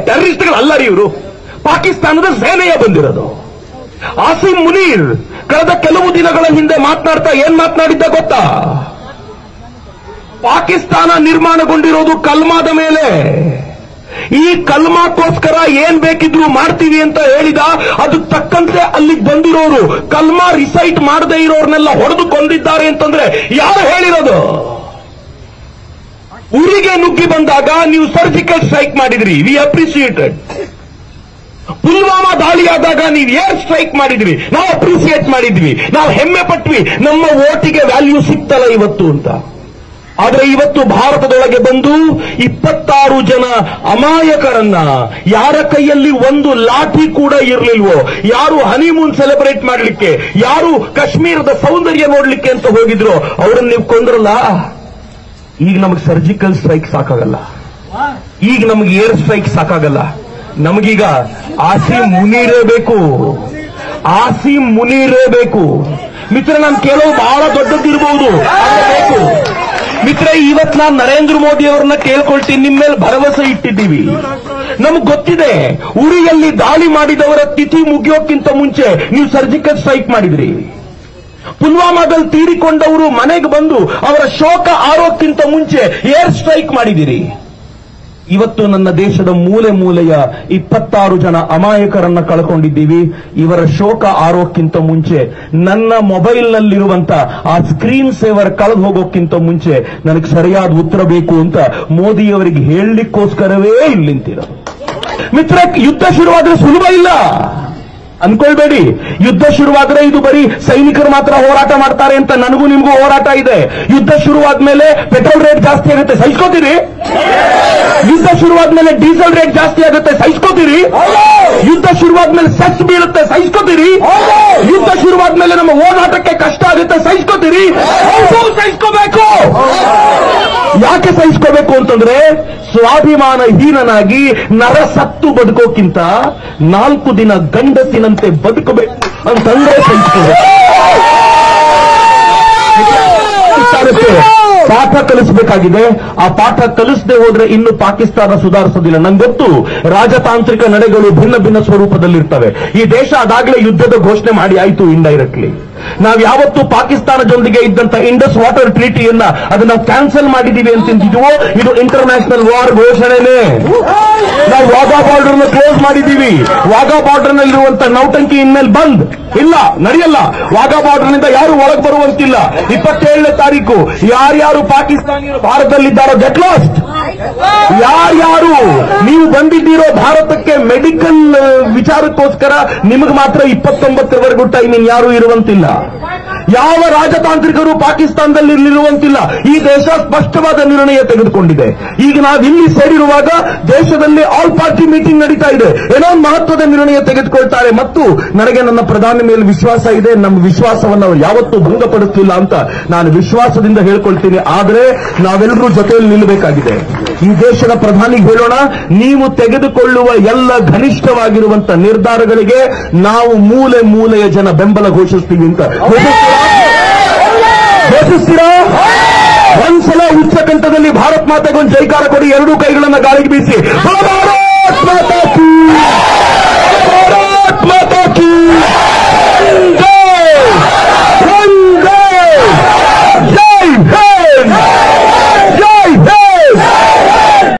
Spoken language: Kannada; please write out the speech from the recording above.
ಟೆರರಿಸ್ಟ್ಗಳಲ್ಲ ರೀ ಇವರು, ಪಾಕಿಸ್ತಾನದ ಸೇನೆಯ ಬಂದಿರೋದು. ಆಸಿಮ್ ಮುನೀರ್ ಕಳೆದ ಕೆಲವು ದಿನಗಳ ಹಿಂದೆ ಏನ್ ಮಾತನಾಡಿದ್ದ ಗೊತ್ತಾ? ಪಾಕಿಸ್ತಾನ ನಿರ್ಮಾಣಗೊಂಡಿರೋದು ಕಲ್ಮಾದ ಮೇಲೆ, ಈ ಕಲ್ಮಾಕ್ಕೋಸ್ಕರ ಏನ್ ಬೇಕಿದ್ರು ಮಾಡ್ತೀವಿ ಅಂತ ಹೇಳಿದ. ಅದು ತಕ್ಕಂತೆ ಅಲ್ಲಿಗೆ ಬಂದಿರೋರು ಕಲ್ಮಾ ರಿಸೈಟ್ ಮಾಡದೇ ಇರೋರ್ನೆಲ್ಲ ಹೊಡೆದು ಕೊಂದಿದ್ದಾರೆ ಅಂತಂದ್ರೆ ಯಾರು ಹೇಳಿರೋದು? ಊರಿಗೆ ನುಗ್ಗಿ ಬಂದಾಗ ನೀವು ಸರ್ಜಿಕಲ್ ಸ್ಟ್ರೈಕ್ ಮಾಡಿದ್ರಿ, ವಿ ಅಪ್ರಿಸಿಯೇಟೆಡ್. ಪುಲ್ವಾಮಾ ದಾಳಿಯಾದಾಗ ನೀವು ಏರ್ ಸ್ಟ್ರೈಕ್ ಮಾಡಿದ್ವಿ, ನಾವು ಅಪ್ರಿಸಿಯೇಟ್ ಮಾಡಿದ್ವಿ, ನಾವು ಹೆಮ್ಮೆ ಪಟ್ವಿ, ನಮ್ಮ ಓಟಿಗೆ ವ್ಯಾಲ್ಯೂ ಸಿಕ್ತಲ್ಲ ಇವತ್ತು ಅಂತ. ಆದರೆ ಇವತ್ತು ಭಾರತದೊಳಗೆ ಬಂದು 26 ಜನ ಅಮಾಯಕರನ್ನ, ಯಾರ ಕೈಯಲ್ಲಿ ಒಂದು ಲಾಠಿ ಕೂಡ ಇರಲಿಲ್ವೋ, ಯಾರು ಹನಿಮೂನ್ ಸೆಲೆಬ್ರೇಟ್ ಮಾಡಲಿಕ್ಕೆ, ಯಾರು ಕಾಶ್ಮೀರದ ಸೌಂದರ್ಯ ನೋಡ್ಲಿಕ್ಕೆ ಅಂತ ಹೋಗಿದ್ರು, ಅವರನ್ನು ನೀವು ಕೊಂದ್ರಲ್ಲ. ಈಗ ನಮಗೆ ಸರ್ಜಿಕಲ್ ಸ್ಟ್ರೈಕ್ ಸಾಕಾಗಲ್ಲ, ಈಗ ನಮಗೆ ಏರ್ ಸ್ಟ್ರೈಕ್ ಸಾಕಾಗಲ್ಲ, ನಮಗೀಗ ಆಸಿಮ್ ಮುನೀರೇ ಬೇಕು, ಆಸಿಮ್ ಮುನೀರೇ ಬೇಕು. ಮಿತ್ರ, ನಾನು ಕೆಲವು ಬಹಳ ದೊಡ್ಡದಿರಬಹುದು, ಬೇಕು ಮಿತ್ರ. ಇವತ್ತು ನಾನು ನರೇಂದ್ರ ಮೋದಿ ಅವರನ್ನ ಕೇಳ್ಕೊಳ್ತೀನಿ, ನಿಮ್ಮ ಮೇಲೆ ಭರವಸೆ ಇಟ್ಟಿದ್ದೀವಿ. ನಮ್ಗೆ ಗೊತ್ತಿದೆ, ಉರಿಯಲ್ಲಿ ದಾಳಿ ಮಾಡಿದವರ ತಿಥಿ ಮುಗಿಯೋಕ್ಕಿಂತ ಮುಂಚೆ ನೀವು ಸರ್ಜಿಕಲ್ ಸ್ಟ್ರೈಕ್ ಮಾಡಿದ್ರಿ. ಪುಲ್ವಾಮಾದಲ್ಲಿ ತೀರಿಕೊಂಡವರು ಮನೆಗೆ ಬಂದು ಅವರ ಶೋಕ ಆರೋಕ್ಕಿಂತ ಮುಂಚೆ ಏರ್ ಸ್ಟ್ರೈಕ್ ಮಾಡಿದಿರಿ. ಇವತ್ತು ನನ್ನ ದೇಶದ ಮೂಲೆ ಮೂಲೆಯ 26 ಜನ ಅಮಾಯಕರನ್ನ ಕಳ್ಕೊಂಡಿದ್ದೀವಿ. ಇವರ ಶೋಕ ಆರೋಕ್ಕಿಂತ ಮುಂಚೆ, ನನ್ನ ಮೊಬೈಲ್ನಲ್ಲಿರುವಂತ ಆ ಸ್ಕ್ರೀನ್ ಸೇವರ್ ಕಳೆದು ಹೋಗೋಕ್ಕಿಂತ ಮುಂಚೆ ನನಗೆ ಸರಿಯಾದ ಉತ್ತರ ಬೇಕು ಅಂತ ಮೋದಿಯವರಿಗೆ ಹೇಳಲಿಕ್ಕೋಸ್ಕರವೇ ಇಲ್ಲಿ ನಿಂತಿರೋದು. ಮಿತ್ರ, ಯುದ್ಧ ಶುರುವಾದ್ರೆ ಸುಲಭ ಇಲ್ಲ ಅನ್ಕೊಳ್ಬೇಡಿ. ಯುದ್ಧ ಶುರುವಾದ್ರೆ ಇದು ಬರೀ ಸೈನಿಕರು ಮಾತ್ರ ಹೋರಾಟ ಮಾಡ್ತಾರೆ ಅಂತ ನನಗೂ ನಿಮಗೂ ಹೋರಾಟ ಇದೆ. ಯುದ್ಧ ಶುರುವಾದ್ಮೇಲೆ ಪೆಟ್ರೋಲ್ ರೇಟ್ ಜಾಸ್ತಿ ಆಗುತ್ತೆ, ಸಹಿಸ್ಕೋತೀರಿ? ಯುದ್ಧ ಶುರುವಾದ್ಮೇಲೆ ಡೀಸೆಲ್ ರೇಟ್ ಜಾಸ್ತಿ ಆಗುತ್ತೆ, ಸಹಿಸ್ಕೋತೀರಿ? ಯುದ್ಧ ಶುರುವಾದ್ಮೇಲೆ ಸೆಸ್ ಬೀಳುತ್ತೆ, ಸಹಿಸ್ಕೋತೀರಿ? ಯುದ್ಧ ಶುರುವಾದ್ಮೇಲೆ ನಮ್ಮ ಓಡಾಟಕ್ಕೆ ಕಷ್ಟ ಆಗುತ್ತೆ, ಸಹಿಸ್ಕೋತೀರಿ? ಸಹಿಸ್ಕೋಬೇಕು. ಯಾಕೆ ಸಹಿಸ್ಕೋಬೇಕು ಅಂತಂದ್ರೆ, ಸ್ವಾಭಿಮಾನ ಹೀನನಾಗಿ ನರಸತ್ತು ಬದುಕೋಕ್ಕಿಂತ 4 ದಿನ ಗಂಡಸಿನಂತೆ ಬದುಕಬೇಕು ಅಂತಂದ್ರೆ ಸಹಿಸ್ಕೋಬೇಕು. ಪಾಠ ಕಲಿಸಬೇಕಾಗಿದೆ. ಆ ಪಾಠ ಕಲಿಸದೆ ಹೋದ್ರೆ ಇನ್ನು ಪಾಕಿಸ್ತಾನ ಸುಧಾರಿಸೋದಿಲ್ಲ. ನಂಗೆ ಗೊತ್ತು, ರಾಜತಾಂತ್ರಿಕ ನಡೆಗಳು ಭಿನ್ನ ಭಿನ್ನ ಸ್ವರೂಪದಲ್ಲಿರ್ತವೆ. ಈ ದೇಶ ಅದಾಗಲೇ ಯುದ್ಧದ ಘೋಷಣೆ ಮಾಡಿ ಆಯಿತು ಇಂಡೈರೆಕ್ಟ್ಲಿ. ನಾವು ಯಾವತ್ತು ಪಾಕಿಸ್ತಾನ ಜೊತೆಗೆ ಇದ್ದಂತ ಇಂಡಸ್ ವಾಟರ್ ಟ್ರೀಟಿಯನ್ನ ಅದನ್ನ ಕ್ಯಾನ್ಸಲ್ ಮಾಡಿದೀವಿ ಅಂತಿದ್ವೋ, ಇದು ಇಂಟರ್ನ್ಯಾಷನಲ್ ವಾರ್ ಘೋಷಣೆನೇ. ನಾವು ವಾಘಾ ಬಾರ್ಡರ್ ನ ಕ್ಲೋಸ್ ಮಾಡಿದೀವಿ. ವಾಘಾ ಬಾರ್ಡರ್ ನಲ್ಲಿರುವಂತ ನೌಟಂಕಿ ಇನ್ಮೇಲೆ ಬಂದ್ ಇಲ್ಲ, ನಡೆಯಲ್ಲ. ವಾಘಾ ಬಾರ್ಡರ್ ನಿಂದ ಯಾರು ಒಳಗೆ ಬರುವಂತಿಲ್ಲ. 27ನೇ ತಾರೀಕು ಯಾರ್ಯಾರು ಪಾಕಿಸ್ತಾನಿಯರು ಭಾರತದಲ್ಲಿದ್ದಾರೋ ಗೆಟ್ ಲಾಸ್ಟ್. ಯಾರ್ಯಾರು ನೀವು ಬಂದಿದ್ದೀರೋ ಭಾರತಕ್ಕೆ ಮೆಡಿಕಲ್ ವಿಚಾರಕ್ಕೋಸ್ಕರ, ನಿಮಗೆ ಮಾತ್ರ 29ರವರೆಗೂ ಟೈಮ್, ಯಾರು ಇರುವಂತಿಲ್ಲ. ಯಾವ ರಾಜತಾಂತ್ರಿಕರು ಪಾಕಿಸ್ತಾನದಲ್ಲಿ ಇರುವಂತಿಲ್ಲ. ಈ ದೇಶ ಸ್ಪಷ್ಟವಾದ ನಿರ್ಣಯ ತೆಗೆದುಕೊಂಡಿದೆ. ಈಗ ನಾವಿಲ್ಲಿ ಸೇರಿರುವಾಗ ದೇಶದಲ್ಲಿ ಆಲ್ ಪಾರ್ಟಿ ಮೀಟಿಂಗ್ ನಡೀತಾ ಇದೆ. ಏನೋ ಒಂದು ಮಹತ್ವದ ನಿರ್ಣಯ ತೆಗೆದುಕೊಳ್ತಾರೆ. ಮತ್ತು ನನಗೆ ನನ್ನ ಪ್ರಧಾನಿ ಮೇಲೆ ವಿಶ್ವಾಸ ಇದೆ. ನಮ್ಮ ವಿಶ್ವಾಸವನ್ನು ಯಾವತ್ತೂ ಭಂಗಪಡಿಸಲಿಲ್ಲ ಅಂತ ನಾನು ವಿಶ್ವಾಸದಿಂದ ಹೇಳ್ಕೊಳ್ತೀನಿ. ಆದರೆ ನಾವೆಲ್ಲರೂ ಜೊತೆಯಲ್ಲಿ ನಿಲ್ಲಬೇಕಾಗಿದೆ. ಈ ದೇಶದ ಪ್ರಧಾನಿಗೆ ಹೇಳೋಣ, ನೀವು ತೆಗೆದುಕೊಳ್ಳುವ ಎಲ್ಲ ಘನಿಷ್ಠವಾಗಿರುವಂತ ನಿರ್ಧಾರಗಳಿಗೆ ನಾವು ಮೂಲೆ ಮೂಲೆಯ ಜನ ಬೆಂಬಲ ಘೋಷಿಸ್ತೀವಿ ಅಂತ. ಘೋಷಿಸ್ತೀರಾ? ಒಂದ್ಸಲ ಉಚ್ಚ ಕಂಠದಲ್ಲಿ ಭಾರತ್ ಮಾತೆಗೊಂದು ಜೈಕಾರ ಕೊಡಿ, ಎರಡೂ ಕೈಗಳನ್ನ ಗಾಳಿಗೆ ಬೀಸಿ.